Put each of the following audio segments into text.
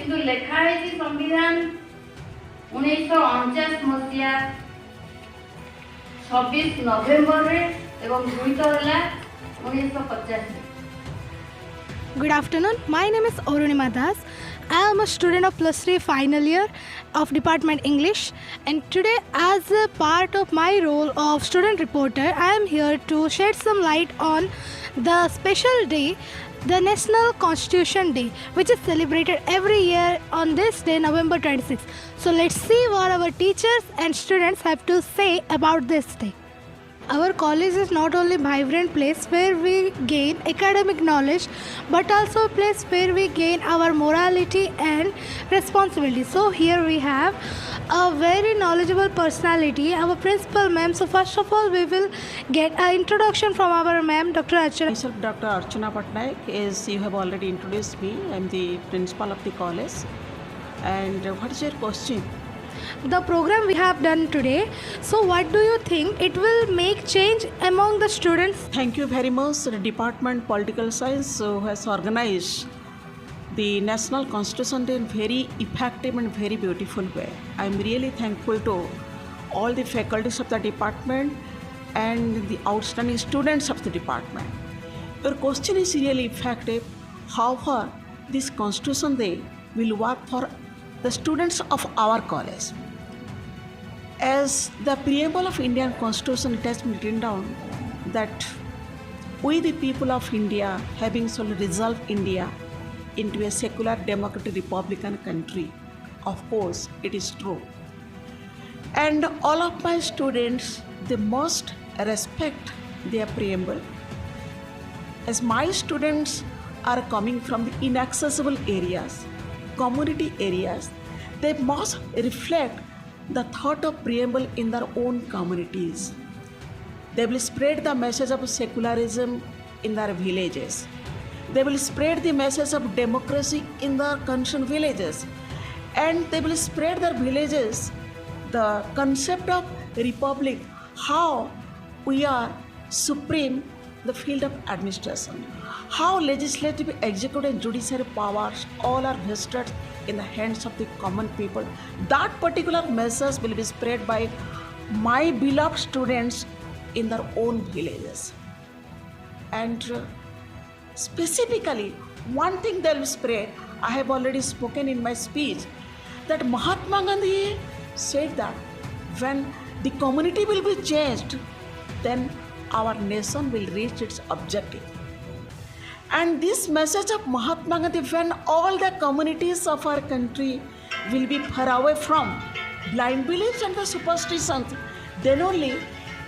किंतु लेखा है संविधान 1949 मसीहा 26 नवेम्बर एवं गृहीत होला 1950। Good afternoon. My name is Arunima Das. I am a student of plus 3 final year of Department English, and today, as a part of my role of student reporter, I am here to shed some light on the special day, the National Constitution Day, which is celebrated every year on this day, November 26th. So let's see what our teachers and students have to say about this day. Our college is not only a vibrant place where we gain academic knowledge, but also a place where we gain our morality and responsibility. So here we have a very knowledgeable personality, our principal ma'am. So first of all, we will get an introduction from our ma'am, Dr. Archana. Myself, Dr. Archana Patnaik, as you have already introduced me. I am the principal of the college. And what is your question? The program we have done today, so what do you think it will make change among the students? Thank you very much. The Department Political Science has organized the National Constitution Day in a very effective and very beautiful way. I am really thankful to all the faculties of the department and the outstanding students of the department. Your question is really effective. However, this Constitution Day will work for the students of our college. As the preamble of Indian Constitution, it has been written down that we the people of India having so resolved India into a secular democratic republican country. Of course, it is true. And all of my students, they must respect their preamble. As my students are coming from the inaccessible areas, community areas, they must reflect the thought of preamble in their own communities. They will spread the message of secularism in their villages. They will spread the message of democracy in their concerned villages. And they will spread their villages the concept of republic, how we are supreme the field of administration, how legislative, executive and judiciary powers all are vested in the hands of the common people. That particular message will be spread by my beloved students in their own villages. And specifically, one thing they will spread, I have already spoken in my speech, that Mahatma Gandhi said that when the community will be changed, then our nation will reach its objective. And this message of Mahatma Gandhi, when all the communities of our country will be far away from blind beliefs and the superstitions, then only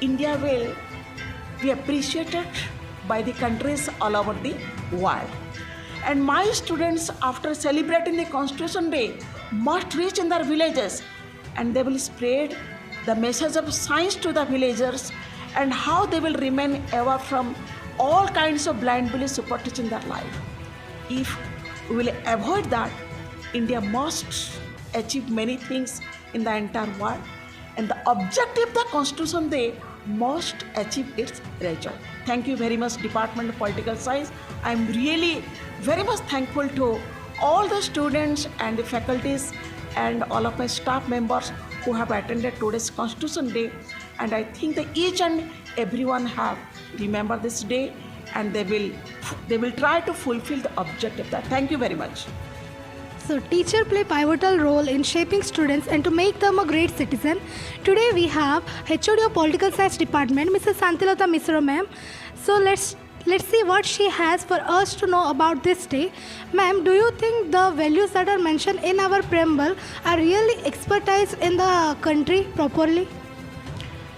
India will be appreciated by the countries all over the world. And my students, after celebrating the Constitution Day, must reach in their villages and they will spread the message of science to the villagers and how they will remain away from all kinds of blind beliefs superstition in their life. If we will avoid that, India must achieve many things in the entire world, and the objective of the Constitution Day must achieve its result. Thank you very much, Department of Political Science. I am really very much thankful to all the students and the faculties and all of my staff members who have attended today's Constitution Day. And I think that each and everyone have remembered this day and they will try to fulfill the objective. Thank you very much. So teacher play pivotal role in shaping students and to make them a great citizen. Today we have HOD of Political Science Department, Mrs. Santilata Misra ma'am. So let's see what she has for us to know about this day. Ma'am, do you think the values that are mentioned in our preamble are really expertised in the country properly?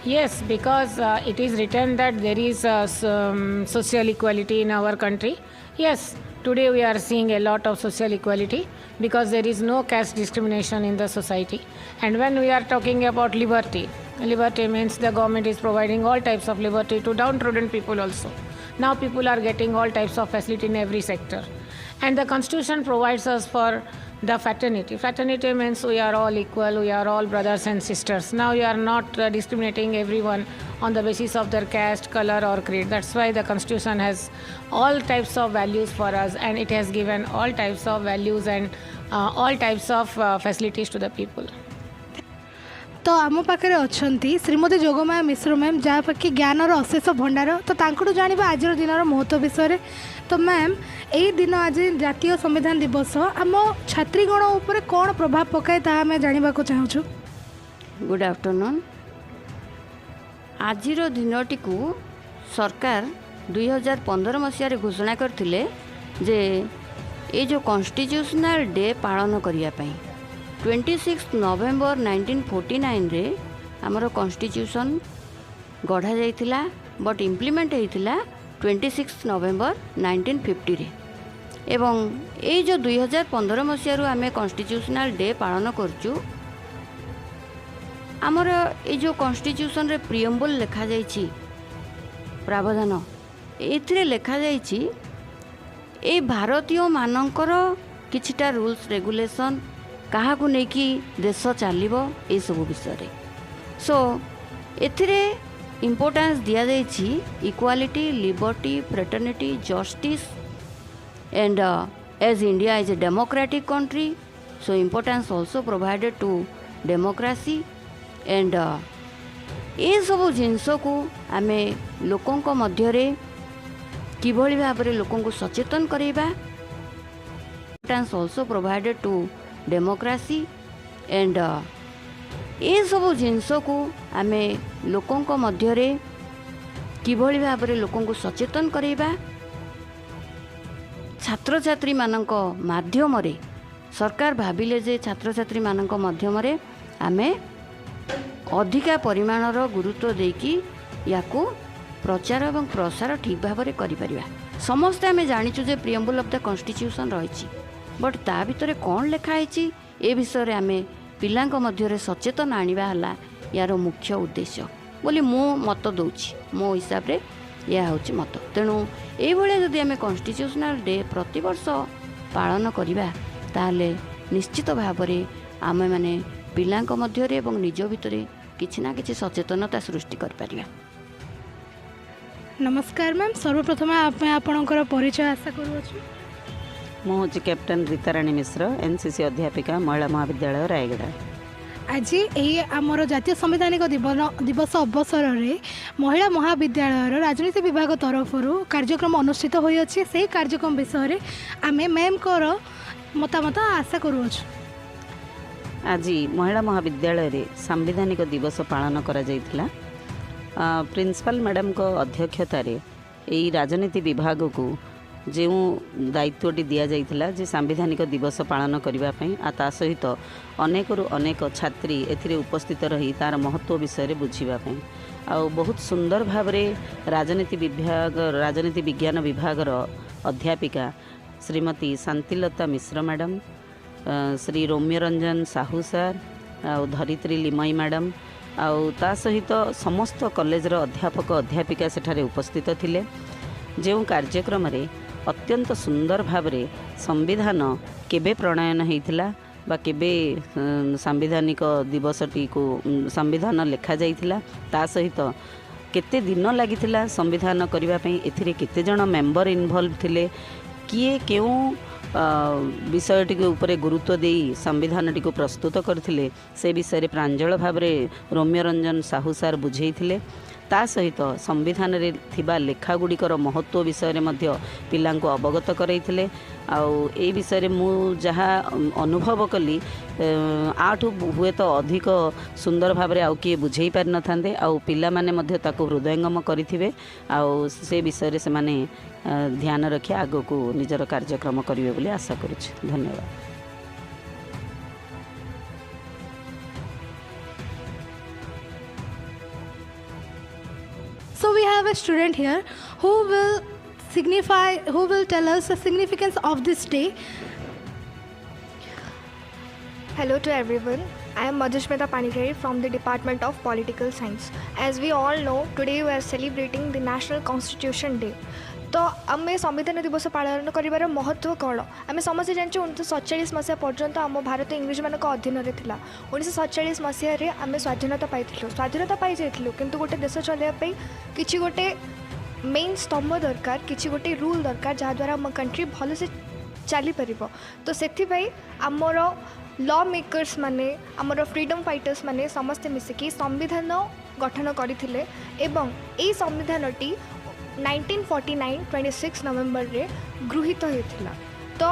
Yes, because it is written that there is social equality in our country. Yes, today we are seeing a lot of social equality because there is no caste discrimination in the society. And when we are talking about liberty, liberty means the government is providing all types of liberty to downtrodden people also. Now people are getting all types of facility in every sector. And the Constitution provides us for the fraternity. Fraternity means we are all equal, we are all brothers and sisters. Now you are not discriminating everyone on the basis of their caste, color or creed. That's why the Constitution has all types of values for us, and it has given all types of values and all types of facilities to the people. तो आम पाखे अच्छा श्रीमती जोगमाया मिश्र ma'am जहाँ पाखि ज्ञानर अशेष भंडार तो तांकठू जानिबा आज दिन महत्व विषय। तो मैम यही दिन आज जातीय संविधान दिवस आम छात्रीगण उपर कौन प्रभाव पकाए ता आम जानवा चाहूँ। Good afternoon. आज दिनटी को सरकार 2015 मसीह घोषणा करथिले जे ये जो कॉन्स्टिट्यूशनल डे पालन करने 26 नवेम्बर 1949 रे आमर कॉन्स्टिट्यूशन गढ़ा जाइथिला बट इम्प्लीमेंट होइथिला 26 नवेम्बर 1950 रे। एवं ये जो 2015 मसीह आम कॉन्स्टिट्यूशनल डे पालन करचु आमर ये जो कॉन्स्टिट्यूशन रे प्रियम्बल लिखा जाइछि प्रावधान एथिरे लिखा जाइछि ए भारतीय मानकर किछिटा रूल्स रेगुलेशन कहा को लेकि देश चलो ये सब विषय। सो एथिरे इम्पोर्टेंस दिया जाइछि equality liberty fraternity justice and as India is a democratic country so importance also provided to democracy and ये सब जिनस को आम लोकों मध्य किभली भाव लोकों को सचेतन करवा importance also provided to democracy and ये सब जिनस को आम लोकों मध्य किभली भाव लोकों को सचेतन करवा छात्र छात्री मानक माध्यम रे सरकार भाविले जे छात्र छात्री मानक माध्यम रे आमे अधिका परिमाणर गुरुत्व देकी याकू प्रचार और प्रसार ठीक भाव में करिपरिबा। समस्ते आमे जानिचु जे प्रियम्बल ऑफ द कॉन्स्टिट्यूशन रही बट ता भितर कौन लिखाई ए विषय आमे पिलांक मध्य सचेतन आनिबा हला यार मुख्य उद्देश्य बोली मो मत दउछि मो हिसाब रे या होछि मत। तेणु एई भलिया जदि आमे कॉन्स्टिट्यूशनल डे प्रति वर्ष पालन करिबा ताले निश्चित भाव में आमे माने पिलांक मध्य एवं निज भितर किछि ना किछि सचेतनता सृष्टि कर परिबा। नमस्कार मैम सर्वप्रथम आपणकर परिचय आशा करूँ। मु हूँ कैप्टेन रीताराणी मिश्र एनसीसी अध्यापिका महिला महाविद्यालय रायगढ़। आज यही आमर जातीय संवैधानिक दिवस अवसर में महिला महाविद्यालय राजनीति विभाग तरफ कार्यक्रम अनुष्ठित होइछि। से कार्यक्रम विषय आम मैम को मतामत आशा करूँ। आज महिला महाविद्यालय रे सांविधानिक दिवस पालन करा जाइथिला। प्रिंसिपल मैडम को अध्यक्षतार यही राजनीति विभाग को जो दायित्वटी दि जाइथिला जे सांविधानिक दिवस पालन करने ता सहित अनेकरू अनेक छात्री एथिरे उपस्थित रही तार महत्व विषय बुझापी आ बहुत सुंदर भाव राजनीति विज्ञान विभाग अध्यापिका श्रीमती शांतिलता मिश्र मैडम श्री रौम्यरंजन साहू सर आ धरित्री लिमई मैडम आ सहित समस्त कॉलेजर अध्यापक अध्यापिका सेठारे उपस्थित थिले। जो कार्यक्रम रे अत्यंत सुंदर भाव रे संविधान केबे प्रणयन होइथिला बा केबे सांविधानिक दिवसटी को संविधान लिखा जाइथिला ता सहित केते दिन लागिथिला संविधान करबा पई एथिरे केते जण मेंबर इन्वॉल्व थिले किए केउ विषयटी के ऊपर गुरुत्व दे संविधानटी को प्रस्तुत करथिले से विषय प्रांजल भाव में रौम्यरंजन साहू सार बुझेइथिले। ता सहित संविधान रे थिबा लेखागुड़िकर महत्व विषय में पिलांको अवगत करैथिले। आउ ए विषय मु जहाँ अनुभव कली आठू हुए तो अधिक सुंदर भाव में आउ किए बुझे पारि न थांते आउ पिला माने मध्य ताको हृदयंगम करिथिबे आउ से विषय से माने ध्यान रखी आगो को निजर कार्यक्रम करिवे बोली आशा करूछि। धन्यवाद। So we have a student here who will tell us the significance of this day. Hello to everyone. I am Madhushmita Panikari from the Department of Political Science. As we all know, today we are celebrating the National Constitution Day. तो आम संविधान दिवस पालन कर महत्व कौन आम समस्त जानते 1947 मसीहा पर्यंत आम भारत इंग्रेज मान अधीन में था। 1947 मसीह आम स्वाधीनता पाई जाइलु किंतु गोटे देश चलैया किसी गोटे मेन स्तंभ दरकार किसी गोटे रूल दरकार जहाँद्वारा आम कंट्री भल से चली पारिबो तो सेथिपाई आमर लॉ मेकर्स माने आमर फ्रीडम फाइटर्स माने समस्ते मिसिकी संविधान गठन करथिले एवं एई संविधानटी 1949 26 नवेम्बर रे गृहीत होइथिला तो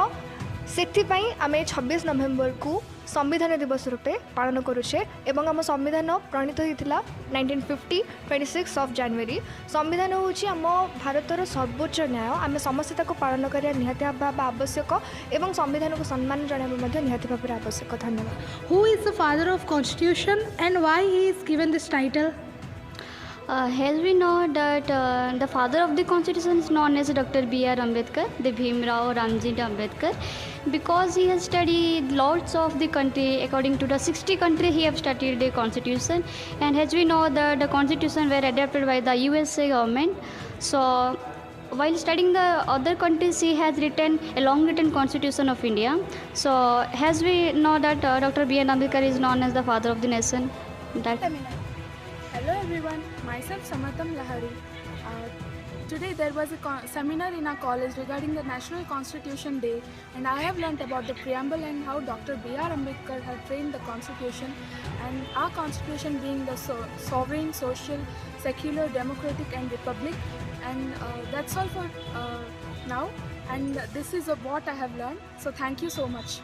सेथिपाई आमे 26 नवेम्बर को संविधान दिवस रूपे पालन करुचे एवं आम संविधान प्रणीत होता 1950 26 ऑफ जनवरी संविधान हूँ आम भारतर सर्वोच्च न्याय आम समस्ते पालन करने निहाती भाव आवश्यक एवं संविधान को सम्मान जनाया निहाती भाव आवश्यक धन्यवाद Who is the father of constitution and why he is given this title? As we know that the father of the constitution is known as Dr. B.R. Ambedkar, the Bhimrao Ramji Ambedkar, because he has studied lots of the country. According to the 60 country, he have studied the constitution, and as we know that the constitution were adopted by the USA government. So while studying the other countries, he has written a long written constitution of India. So as we know that Dr. B.R. Ambedkar is known as the father of the nation. That Hello everyone, myself Samatam Lahari. Today there was a seminar in our college regarding the National Constitution Day, and I have learnt about the preamble and how Dr. B.R. Ambedkar had framed the Constitution, and our Constitution being the sovereign, social, secular, democratic and republic. And that's all for now, and this is what I have learned. So thank you so much.